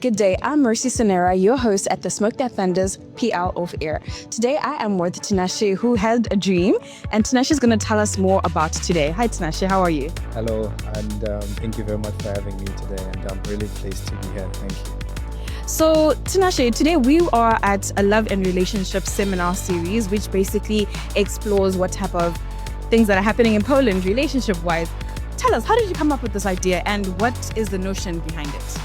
Good day, I'm Mercy Sonera, your host at the Smoke That Thunders PL Off Air. Today I am with Tinashe, who had a dream, and Tinashe is going to tell us more about today. Hi Tinashe, how are you? Hello, and thank you very much for having me today, and I'm really pleased to be here. Thank you. So Tinashe, today we are at a love and relationship seminar series, which basically explores what type of things that are happening in Poland relationship-wise. Tell us, how did you come up with this idea and what is the notion behind it?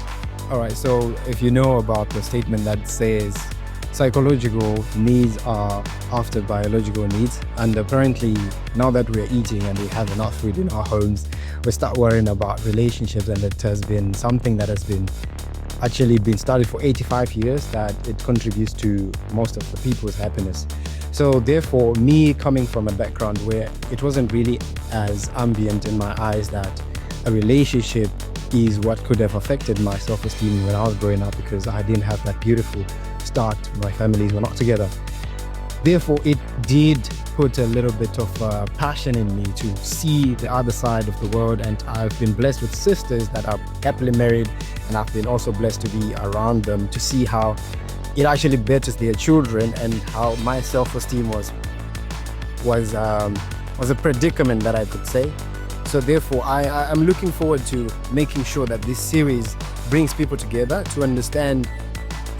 All right, so if you know about the statement that says psychological needs are after biological needs, and apparently now that we're eating and we have enough food in our homes, we start worrying about relationships, and it has been something that has been started for 85 years, that it contributes to most of the people's happiness. So therefore, me coming from a background where it wasn't really as ambient in my eyes that a relationship is what could have affected my self-esteem when I was growing up, because I didn't have that beautiful start. My families were not together. Therefore, it did put a little bit of passion in me to see the other side of the world, and I've been blessed with sisters that are happily married, and I've been also blessed to be around them to see how it actually betters their children, and how my self-esteem was a predicament, that I could say. So therefore, I'm looking forward to making sure that this series brings people together to understand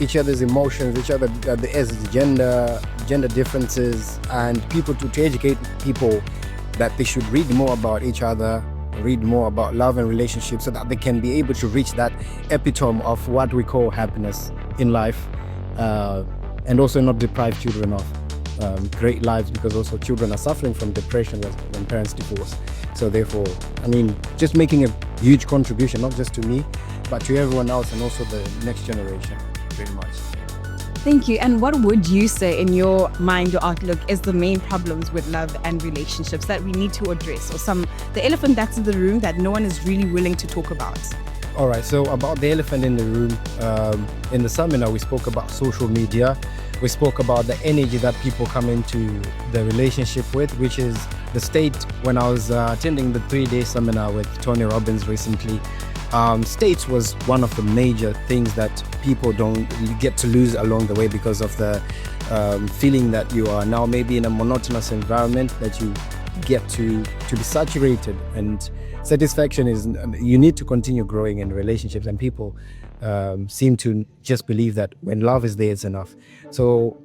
each other's emotions, each other, the gender differences, and people to educate people that they should read more about each other, read more about love and relationships, so that they can be able to reach that epitome of what we call happiness in life, and also not deprive children of great lives, because also children are suffering from depression when parents divorce. So therefore, just making a huge contribution, not just to me, but to everyone else, and also the next generation, pretty much. Thank you. And what would you say, in your mind or outlook, is the main problems with love and relationships that we need to address, or the elephant that's in the room that no one is really willing to talk about? All right, so about the elephant in the room, in the seminar we spoke about social media. We spoke about the energy that people come into the relationship with, which is the state. When I was attending the 3-day seminar with Tony Robbins recently, states was one of the major things that people don't get to lose along the way, because of the feeling that you are now maybe in a monotonous environment, that you get to be saturated, and satisfaction is, you need to continue growing in relationships, and people seem to just believe that when love is there, it's enough. So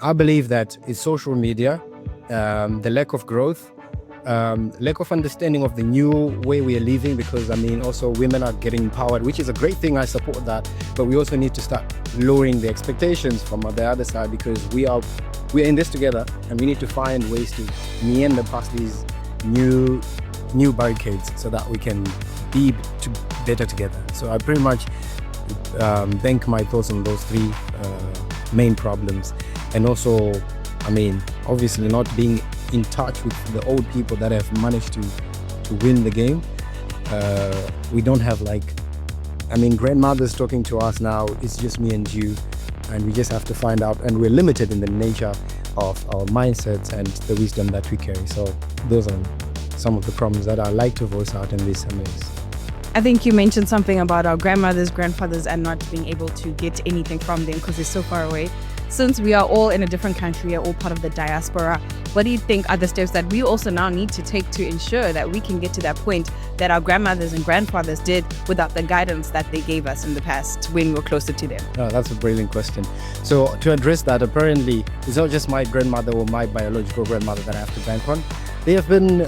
I believe that it's social media, the lack of growth, lack of understanding of the new way we are living, because also women are getting empowered, which is a great thing. I support that, but we also need to start lowering the expectations from the other side, because we're in this together, and we need to find ways to meander past these new barricades, so that we can be better together. So I pretty much bank my thoughts on those three main problems, and also obviously not being in touch with the old people that have managed to win the game. We don't have grandmothers talking to us now. It's just me and you, and we just have to find out, and we're limited in the nature of our mindsets and the wisdom that we carry. So those are some of the problems that I like to voice out in these seminars. I think you mentioned something about our grandmothers, grandfathers, and not being able to get anything from them because they're so far away. Since we are all in a different country, we are all part of the diaspora, what do you think are the steps that we also now need to take to ensure that we can get to that point that our grandmothers and grandfathers did without the guidance that they gave us in the past when we were closer to them? Oh, that's a brilliant question. So to address that, apparently it's not just my grandmother or my biological grandmother that I have to bank on. They have been,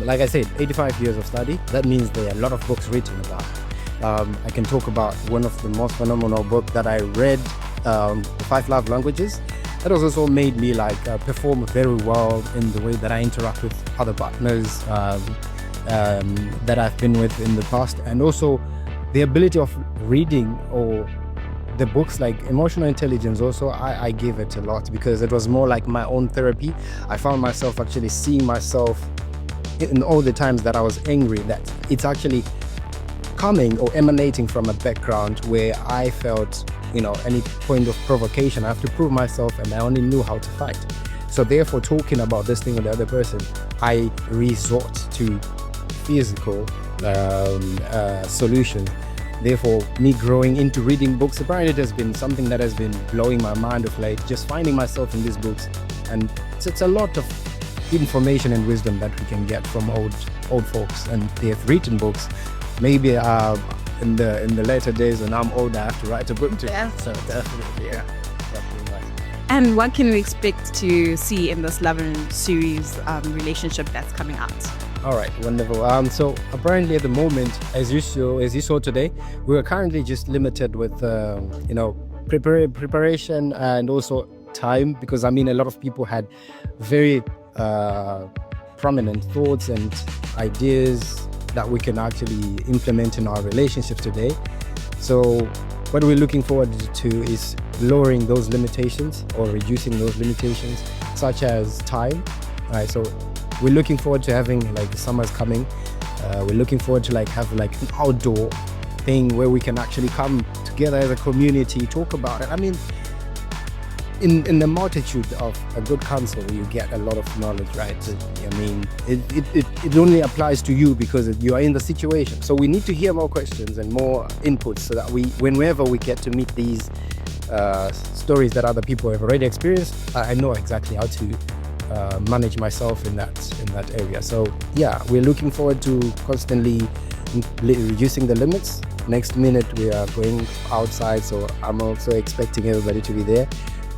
like I said, 85 years of study. That means there are a lot of books written about. I can talk about one of the most phenomenal books that I read, The 5 Love Languages. That has also made me perform very well in the way that I interact with other partners that I've been with in the past, and also the ability of reading or the books like emotional intelligence. Also, I gave it a lot, because it was more like my own therapy. I found myself actually seeing myself in all the times that I was angry, that it's actually coming or emanating from a background where I felt, any point of provocation, I have to prove myself, and I only knew how to fight. So therefore, talking about this thing with the other person, I resort to physical solutions Therefore, me growing into reading books, apparently it has been something that has been blowing my mind of late, just finding myself in these books. And it's a lot of information and wisdom that we can get from old folks, and they have written books. Maybe in the later days when I'm older, I have to write a book too. Yeah. So definitely, yeah. Definitely right. And what can we expect to see in this love and series relationship that's coming out? All right, wonderful. So apparently at the moment, as you saw today, we are currently just limited with preparation and also time, because I mean a lot of people had very prominent thoughts and ideas that we can actually implement in our relationship today. So what we're looking forward to is lowering those limitations or reducing those limitations, such as time. All right, so we're looking forward to having, like, the summer's coming. We're looking forward to have an outdoor thing where we can actually come together as a community, talk about it. I mean, in the multitude of a good counsel, you get a lot of knowledge, right? I mean, it only applies to you because you are in the situation. So we need to hear more questions and more inputs, so that whenever we get to meet these stories that other people have already experienced, I know exactly how to manage myself in that area. So yeah, we're looking forward to constantly reducing the limits. Next minute we are going outside, so I'm also expecting everybody to be there.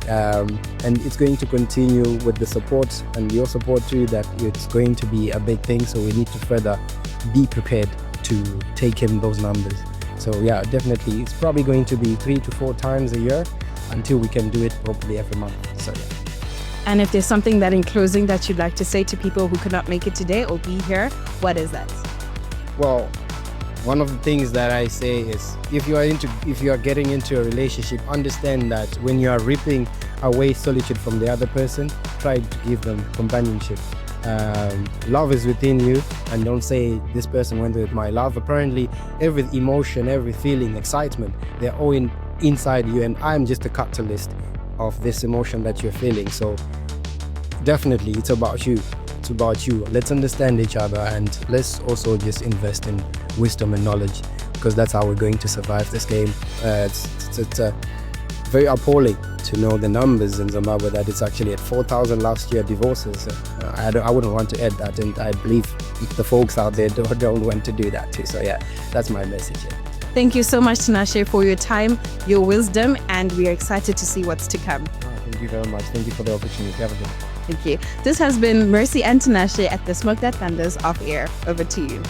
And it's going to continue with the support and your support too, that it's going to be a big thing. So we need to further be prepared to take in those numbers. So yeah, definitely it's probably going to be 3 to 4 times a year until we can do it properly every month. So yeah. And if there's something that in closing that you'd like to say to people who could not make it today or be here, what is that? Well, one of the things that I say is, if you are getting into a relationship, understand that when you are ripping away solitude from the other person, try to give them companionship. Love is within you, and don't say this person went with my love. Apparently, every emotion, every feeling, excitement, they're all inside you, and I'm just a catalyst of this emotion that you're feeling. So definitely, it's about you. It's about you. Let's understand each other, and let's also just invest in wisdom and knowledge, because that's how we're going to survive this game. It's very appalling to know the numbers in Zimbabwe, that it's actually at 4,000 last year divorces. I wouldn't want to add that, and I believe the folks out there don't want to do that too. So yeah, that's my message. Yeah. Thank you so much, Tinashe, for your time, your wisdom, and we are excited to see what's to come. Thank you very much. Thank you for the opportunity. Have a good day. Thank you. This has been Mercy and Tinashe at the Smoke That Thunders Off Air. Over to you.